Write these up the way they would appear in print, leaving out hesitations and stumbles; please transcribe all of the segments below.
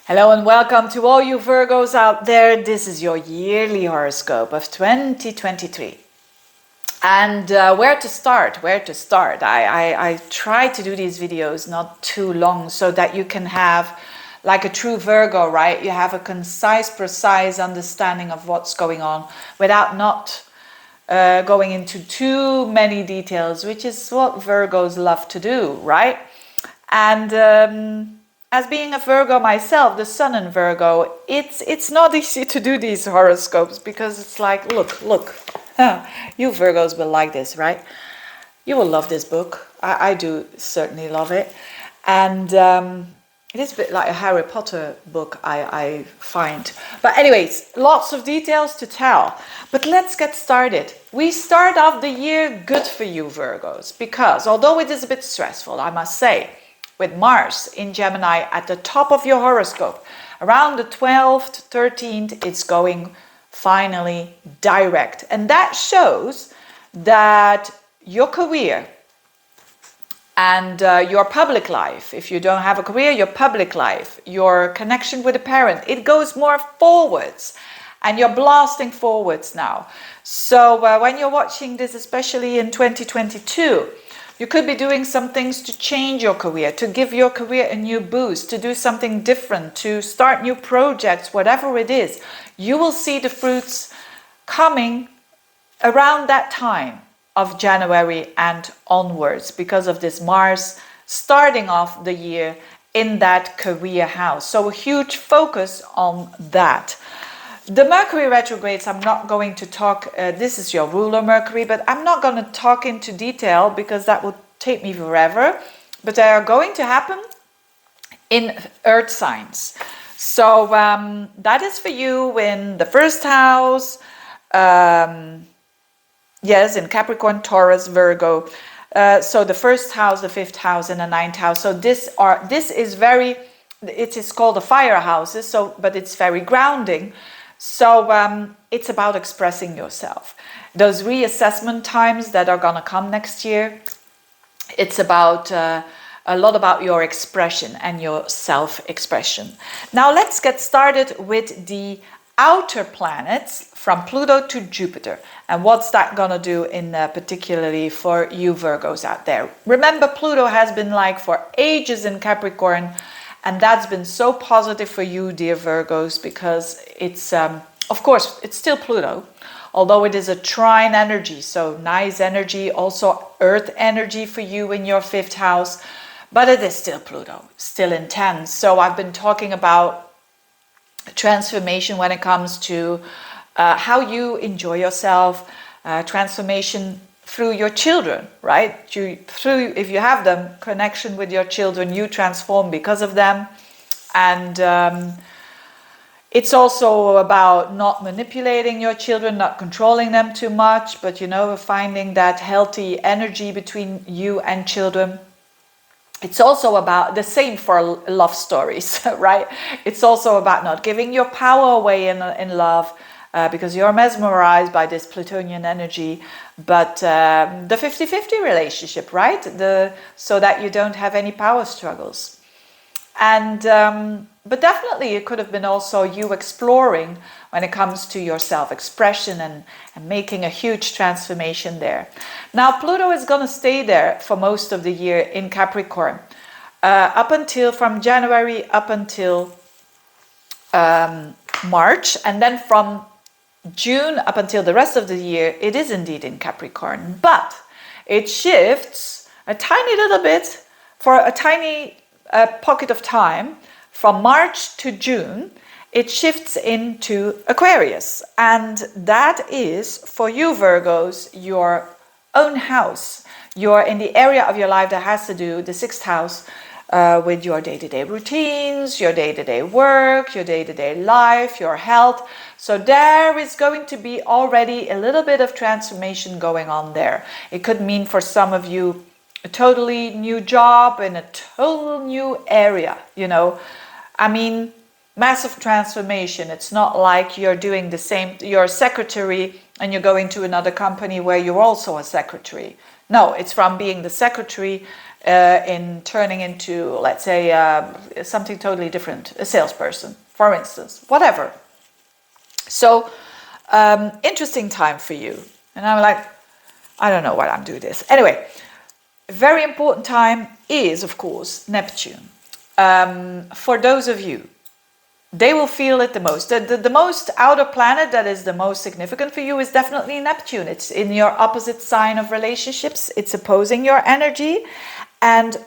Hello and welcome to all you Virgos out there. This is your yearly horoscope of 2023. And where to start? I try to do these videos not too long so that you can have, like a true Virgo, right? You have a concise, precise understanding of what's going on without not going into too many details, which is what Virgos love to do, right? And as being a Virgo myself, the Sun in Virgo, it's not easy to do these horoscopes because it's like, look, you Virgos will like this, right? You will love this book. I do certainly love it. And it is a bit like a Harry Potter book, I find. But anyways, lots of details to tell. But let's get started. We start off the year good for you Virgos because although it is a bit stressful, I must say, with Mars in Gemini at the top of your horoscope, around the 12th, 13th, it's going finally direct. And that shows that your career and your public life, if you don't have a career, your public life, your connection with a parent, it goes more forwards. And you're blasting forwards now. So when you're watching this, especially in 2022, you could be doing some things to change your career, to give your career a new boost, to do something different, to start new projects, whatever it is. You will see the fruits coming around that time of January and onwards because of this Mars starting off the year in that career house. So a huge focus on that. The Mercury retrogrades, I'm not going to talk, this is your ruler Mercury, but I'm not going to talk into detail because that would take me forever. But they are going to happen in earth signs. So that is for you in the first house, yes, in Capricorn, Taurus, Virgo. So the first house, the fifth house, and the ninth house. So this is very, it is called the fire houses, so, but it's very grounding. So it's about expressing yourself. Those reassessment times that are going to come next year, it's about a lot about your expression and your self-expression. Now let's get started with the outer planets from Pluto to Jupiter. And what's that going to do in particularly for you Virgos out there? Remember, Pluto has been like for ages in Capricorn. And that's been so positive for you, dear Virgos, because it's, of course, it's still Pluto, although it is a trine energy, so nice energy, also earth energy for you in your fifth house, but it is still Pluto, still intense. So I've been talking about transformation when it comes to how you enjoy yourself, transformation through your children, right? Through, if you have them, connection with your children, you transform because of them. And it's also about not manipulating your children, not controlling them too much, but, you know, finding that healthy energy between you and children. It's also about the same for love stories, right? It's also about not giving your power away in love, because you're mesmerized by this Plutonian energy, but the 50-50 relationship, right? So that you don't have any power struggles. And but definitely it could have been also you exploring when it comes to your self-expression and making a huge transformation there. Now Pluto is going to stay there for most of the year in Capricorn, up until from January up until March, and then from June up until the rest of the year, it is indeed in Capricorn, but it shifts a tiny little bit for a tiny pocket of time from March to June. It shifts into Aquarius, and that is for you Virgos, your own house. You're in the area of your life that has to do, the sixth house, with your day-to-day routines, your day-to-day work, your day-to-day life, your health. So there is going to be already a little bit of transformation going on there. It could mean for some of you a totally new job in a total new area, you know. I mean, massive transformation. It's not like you're doing the same, you're a secretary and you're going to another company where you're also a secretary. No, it's from being the secretary in turning into, let's say, something totally different, a salesperson, for instance, whatever. So, interesting time for you. And I'm like, I don't know why I'm doing this. Anyway, a very important time is, of course, Neptune. For those of you, they will feel it the most. The most outer planet that is the most significant for you is definitely Neptune. It's in your opposite sign of relationships. It's opposing your energy. And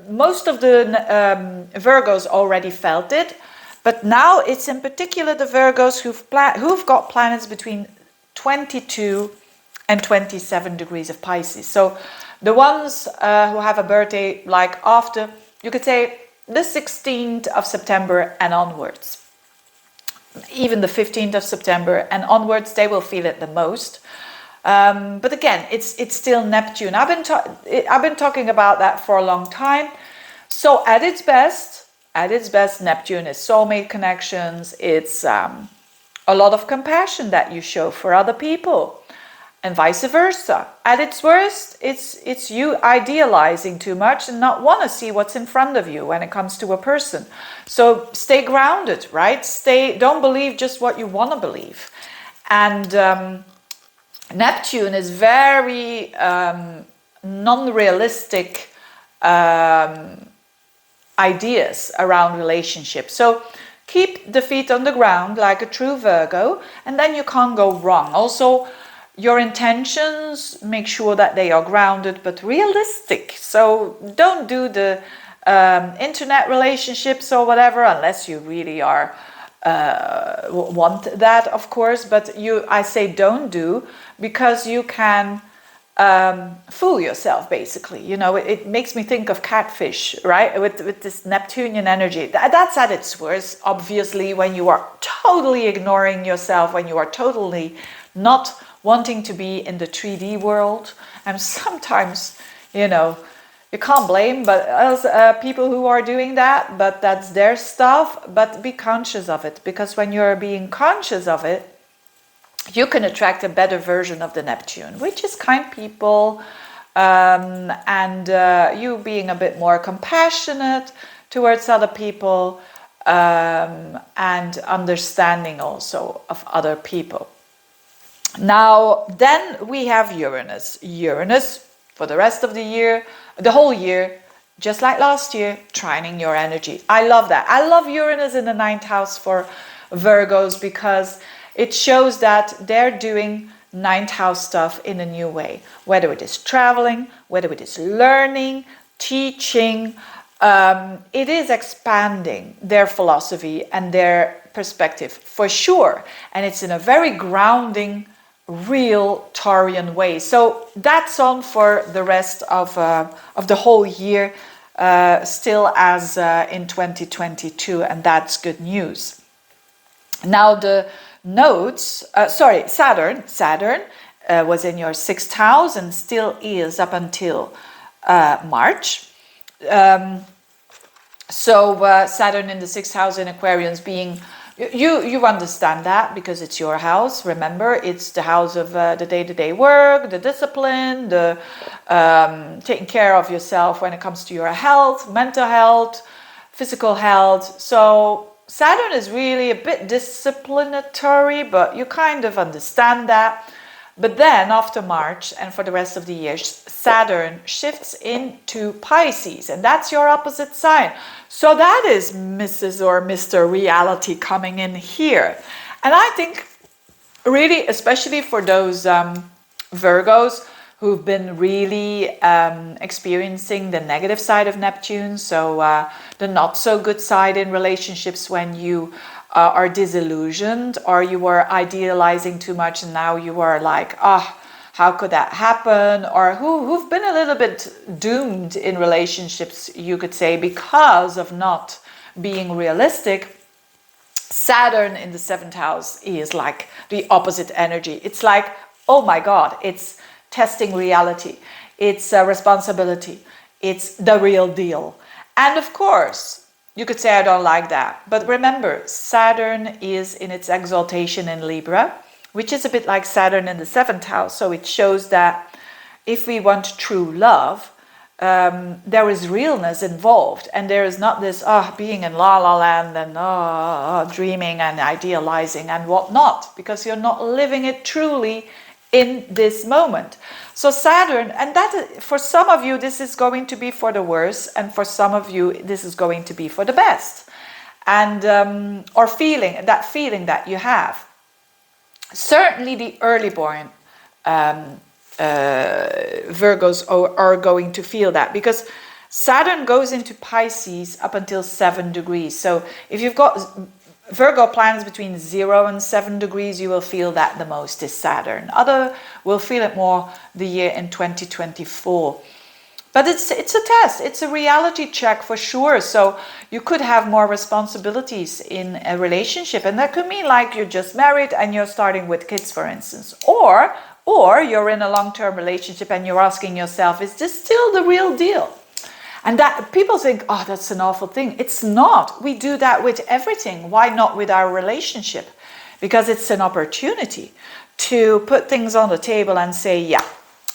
most of the Virgos already felt it. But now it's in particular the Virgos who've got planets between 22 and 27 degrees of Pisces. So the ones who have a birthday like after, you could say, the 16th of September and onwards. Even the 15th of September and onwards, they will feel it the most. But again, it's still Neptune. I've been talking about that for a long time. So at its best, Neptune is soulmate connections. It's a lot of compassion that you show for other people. And vice versa. At its worst, it's you idealizing too much and not want to see what's in front of you when it comes to a person. So stay grounded, right? Don't believe just what you want to believe. And Neptune is very non-realistic ideas around relationships. So keep the feet on the ground like a true Virgo, and then you can't go wrong. Also, your intentions, make sure that they are grounded but realistic. So don't do the internet relationships or whatever, unless you really are want that, of course. But I say don't do, because you can fool yourself, basically. You know, it makes me think of catfish, right? With this Neptunian energy. That's at its worst, obviously, when you are totally ignoring yourself, when you are totally not wanting to be in the 3D world. And sometimes, you can't blame people who are doing that, but that's their stuff. But be conscious of it, because when you're being conscious of it, you can attract a better version of the Neptune, which is kind people, and you being a bit more compassionate towards other people, and understanding also of other people. Now, then we have Uranus. Uranus, for the rest of the year, the whole year, just like last year, trining your energy. I love that. I love Uranus in the 9th house for Virgos, because it shows that they're doing 9th house stuff in a new way. Whether it is traveling, whether it is learning, teaching, it is expanding their philosophy and their perspective, for sure. And it's in a very grounding, real Taurian way. So that's on for the rest of the whole year, still as in 2022, and that's good news. Now the nodes, Saturn was in your 6th house and still is up until March. So Saturn in the 6th house in Aquarians being, you understand that because it's your house. Remember, it's the house of the day-to-day work, the discipline, the taking care of yourself when it comes to your health, mental health, physical health. So Saturn is really a bit disciplinatory, but you kind of understand that. But then after March and for the rest of the year, Saturn shifts into Pisces, and that's your opposite sign. So that is Mrs. or Mr. Reality coming in here. And I think really, especially for those Virgos who've been really experiencing the negative side of Neptune, so the not so good side in relationships when you are disillusioned or you were idealizing too much and now you are like, how could that happen? Or who've been a little bit doomed in relationships, you could say, because of not being realistic. Saturn in the 7th house is like the opposite energy. It's like, oh my God, it's testing reality. It's a responsibility. It's the real deal. And of course, you could say I don't like that. But remember, Saturn is in its exaltation in Libra, which is a bit like Saturn in the 7th house. So it shows that if we want true love, there is realness involved, and there is not this being in la la land and dreaming and idealizing and whatnot, because you're not living it truly in this moment. So Saturn, and that for some of you this is going to be for the worse, and for some of you this is going to be for the best, and or feeling that you have. Certainly the early born Virgos are going to feel that, because Saturn goes into Pisces up until 7 degrees. So if you've got Virgo planets between 0 and 7 degrees, you will feel that the most is Saturn. Other will feel it more the year in 2024. But it's a test, it's a reality check for sure. So you could have more responsibilities in a relationship, and that could mean like you're just married and you're starting with kids, for instance, or you're in a long-term relationship and you're asking yourself, is this still the real deal? And that people think, oh, that's an awful thing. It's not. We do that with everything. Why not with our relationship? Because it's an opportunity to put things on the table and say, yeah,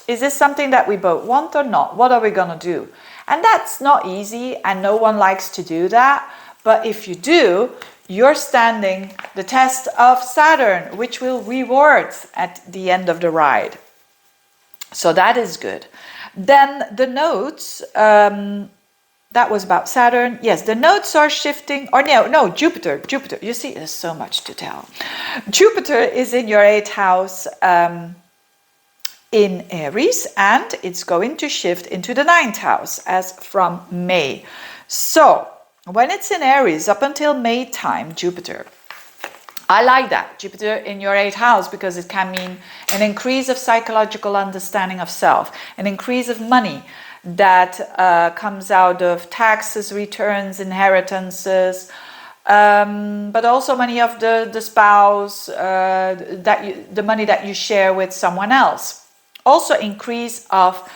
is this something that we both want or not? What are we going to do? And that's not easy, and no one likes to do that. But if you do, you're standing the test of Saturn, which will reward at the end of the ride. So that is good. Then the nodes, that was about Saturn. Yes, the nodes are shifting, or no, Jupiter. You see, there's so much to tell. Jupiter is in your 8th house in Aries, and it's going to shift into the 9th house as from May. So when it's in Aries up until May time, Jupiter, I like that, Jupiter in your 8th house, because it can mean an increase of psychological understanding of self, an increase of money that comes out of taxes, returns, inheritances, but also money of the spouse, the money that you share with someone else. Also increase of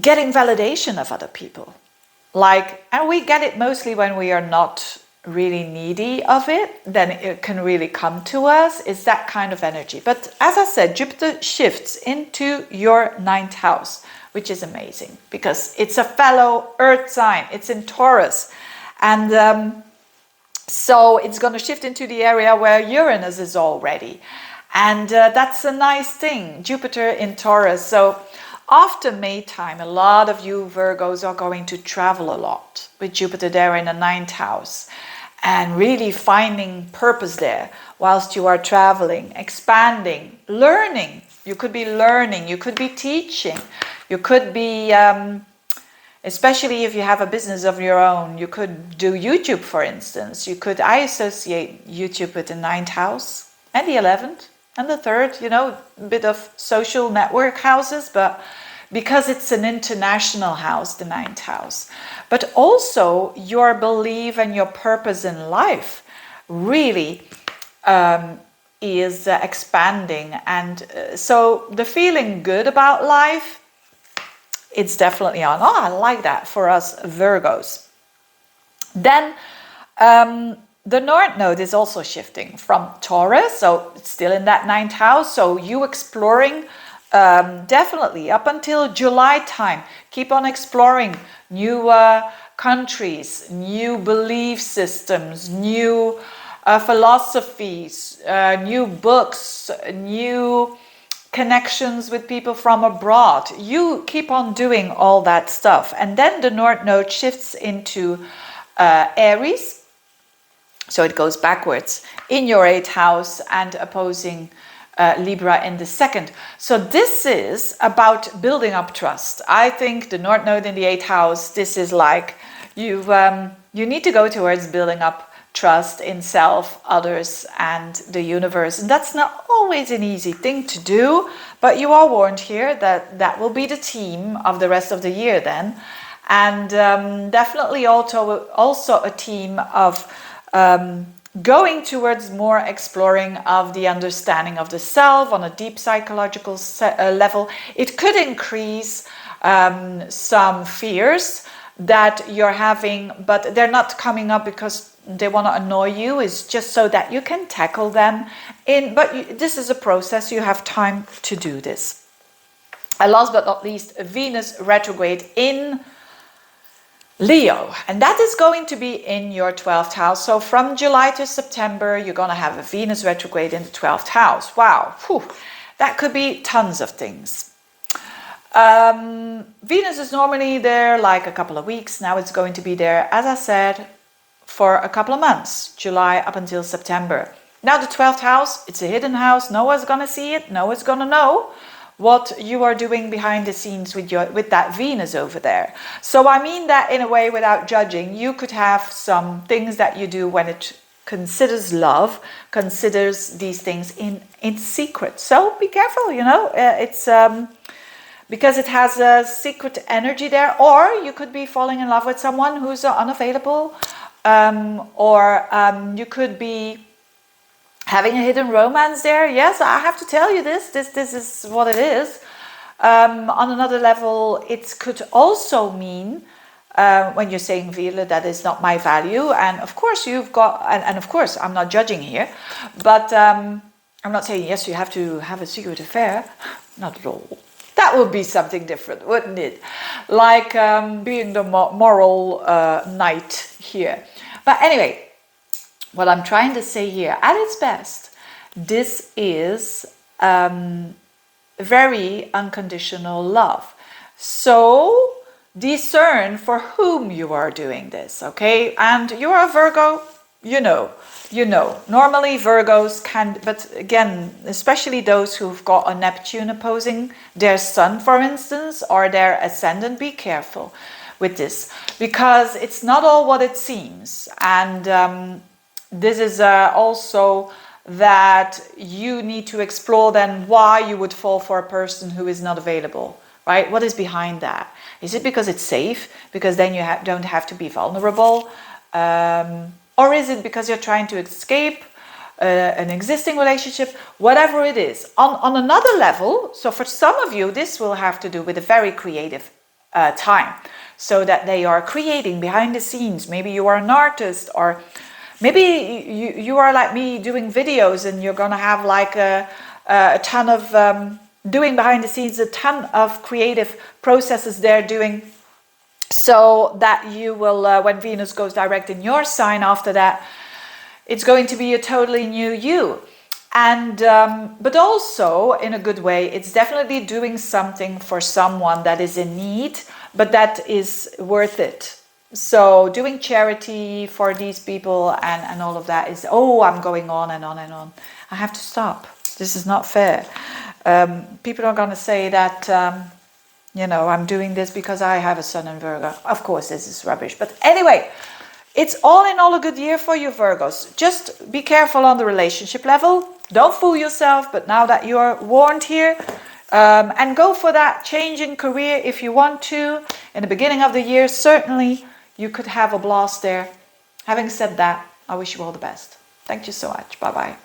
getting validation of other people. And we get it mostly when we are not really needy of it, then it can really come to us. It's that kind of energy. But as I said, Jupiter shifts into your 9th house, which is amazing because it's a fellow earth sign. It's in Taurus. And so it's going to shift into the area where Uranus is already. And that's a nice thing, Jupiter in Taurus. So after May time, a lot of you Virgos are going to travel a lot with Jupiter there in the 9th house, and really finding purpose there whilst you are traveling, expanding, learning. You could be learning, you could be teaching, you could be, especially if you have a business of your own, you could do YouTube, for instance. I associate YouTube with the 9th house and the 11th. And the 3rd, a bit of social network houses, but because it's an international house, the 9th house. But also your belief and your purpose in life really is expanding. And so the feeling good about life, it's definitely on. Oh, I like that for us Virgos. Then the North Node is also shifting from Taurus, so it's still in that 9th house. So you exploring definitely up until July time. Keep on exploring new countries, new belief systems, new philosophies, new books, new connections with people from abroad. You keep on doing all that stuff. And then the North Node shifts into Aries. So it goes backwards in your 8th house and opposing Libra in the 2nd. So this is about building up trust. I think the North Node in the 8th house, this is like you need to go towards building up trust in self, others, and the universe. And that's not always an easy thing to do, but you are warned here that will be the theme of the rest of the year then. And definitely also a theme of going towards more exploring of the understanding of the self on a deep psychological level. It could increase some fears that you're having, but they're not coming up because they want to annoy you. It's just so that you can tackle them. But this is a process. You have time to do this. And last but not least, Venus retrograde in Leo, and that is going to be in your 12th house. So from July to September, you're going to have a Venus retrograde in the 12th house. Wow, whew. That could be tons of things. Venus is normally there like a couple of weeks. Now it's going to be there, as I said, for a couple of months, July up until September. Now the 12th house, it's a hidden house. No one's going to see it. No one's going to know what you are doing behind the scenes with that Venus over there. So I mean that in a way without judging. You could have some things that you do when it considers love, considers these things in secret. So be careful, you know, it's because it has a secret energy there. Or you could be falling in love with someone who's unavailable, or you could be having a hidden romance there. Yes, I have to tell you this is what it is. On another level, it could also mean, when you're saying, Veerle, that is not my value. And of course you've got, and of course I'm not judging here, but I'm not saying, yes, you have to have a secret affair. Not at all. That would be something different, wouldn't it? Like being the moral knight here. But anyway, what I'm trying to say here, at its best, this is very unconditional love. So discern for whom you are doing this, okay? And you are a Virgo, you know. Normally Virgos can, but again, especially those who've got a Neptune opposing their sun, for instance, or their ascendant, be careful with this, because it's not all what it seems. And this is also that you need to explore then why you would fall for a person who is not available, right? What is behind that? Is it because it's safe? Because then you don't have to be vulnerable? Or is it because you're trying to escape an existing relationship? Whatever it is. On another level, so for some of you, this will have to do with a very creative time. So that they are creating behind the scenes. Maybe you are an artist, or maybe you are like me doing videos, and you're going to have like a ton of doing behind the scenes, a ton of creative processes they're doing, so that you will, when Venus goes direct in your sign after that, it's going to be a totally new you. And but also in a good way, it's definitely doing something for someone that is in need, but that is worth it. So doing charity for these people and all of that is, oh, I'm going on and on and on. I have to stop. This is not fair. People are going to say that, you know, I'm doing this because I have a sun in Virgo. Of course, this is rubbish. But anyway, it's all in all a good year for you Virgos. Just be careful on the relationship level. Don't fool yourself. But now that you're warned here, and go for that change in career if you want to. In the beginning of the year, certainly you could have a blast there. Having said that, I wish you all the best. Thank you so much. Bye-bye.